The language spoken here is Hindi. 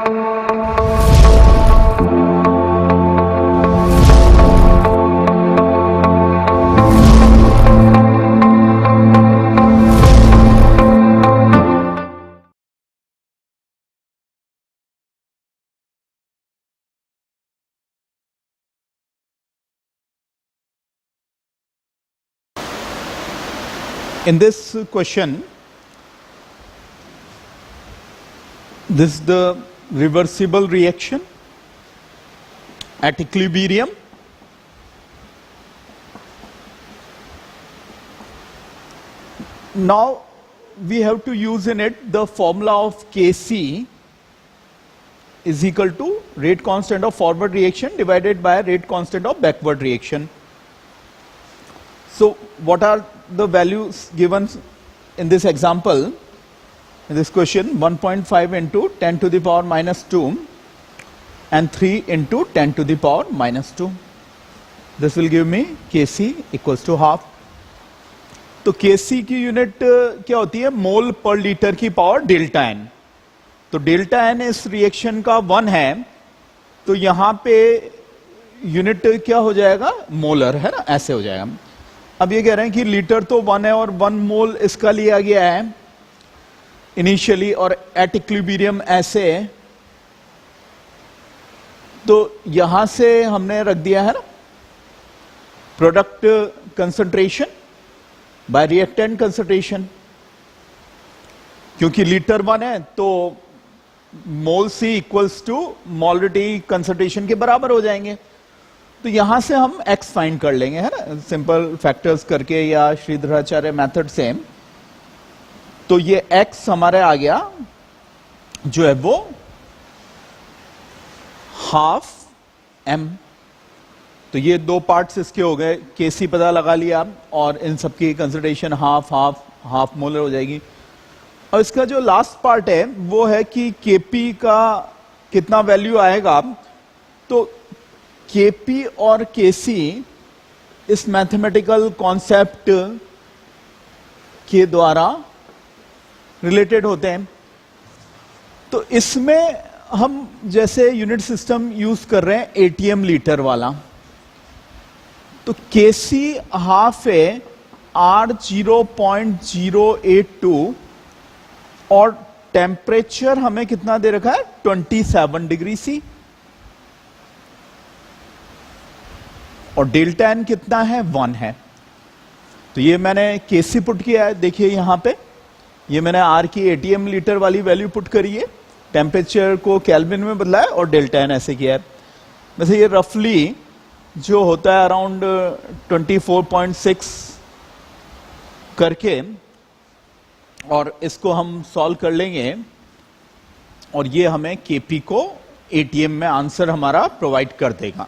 In this question, this is the reversible reaction at equilibrium. Now we have to use in it the formula of Kc is equal to rate constant of forward reaction divided by rate constant of backward reaction. So what are the values given in this example? In this question, 1.5 into 10 to the power minus 2 and 3 into 10 to the power minus 2. This will give me Kc equals to half. तो Kc की यूनिट क्या होती है? मोल पर लीटर की पावर डेल्टा एन. तो डेल्टा एन इस रिएक्शन का 1 है, तो यहां पे यूनिट क्या हो जाएगा? मोलर, है ना, ऐसे हो जाएगा. अब ये कह रहे हैं कि लीटर तो 1 है और 1 मोल इसका लिया गया है इनिशियली और एट इक्विलिब्रियम ऐसे. तो यहां से हमने रख दिया है ना product concentration bye reactant concentration, क्योंकि लीटर 1 है तो मोल सी इक्वल्स टू मोलरिटी कंसंट्रेशन के बराबर हो जाएंगे. तो यहां से हम x फाइंड कर लेंगे, है ना, सिंपल फैक्टर्स करके या श्रीधराचार्य मेथड से. तो ये x हमारे आ गया जो है वो हाफ m. तो ये दो पार्ट्स इसके हो गए. Kc पता लगा लिया और इन सबकी कंसिडरेशन हाफ मोलर हो जाएगी. और इसका जो लास्ट पार्ट है वो है कि Kp का कितना वैल्यू आएगा. तो Kp और Kc इस मैथमेटिकल कॉन्सेप्ट के द्वारा रिलेटेड होते हैं. तो इसमें हम जैसे यूनिट सिस्टम यूज कर रहे हैं एटीएम लीटर वाला, तो Kc हाफ है R 0.082 और टेम्परेचर हमें कितना दे रखा है? 27 डिग्री सी. और डेल्टा एन कितना है? 1 है. तो ये मैंने Kc पुट किया है. देखिए यहां पे ये मैंने R की एटीएम लीटर वाली वैल्यू पुट करी है, टेम्परेचर को केल्विन में बदला है और डेल्टा एन ऐसे किया है. वैसे ये रफली जो होता है अराउंड 24.6 करके, और इसको हम सॉल्व कर लेंगे और ये हमें Kp को एटीएम में आंसर हमारा प्रोवाइड कर देगा.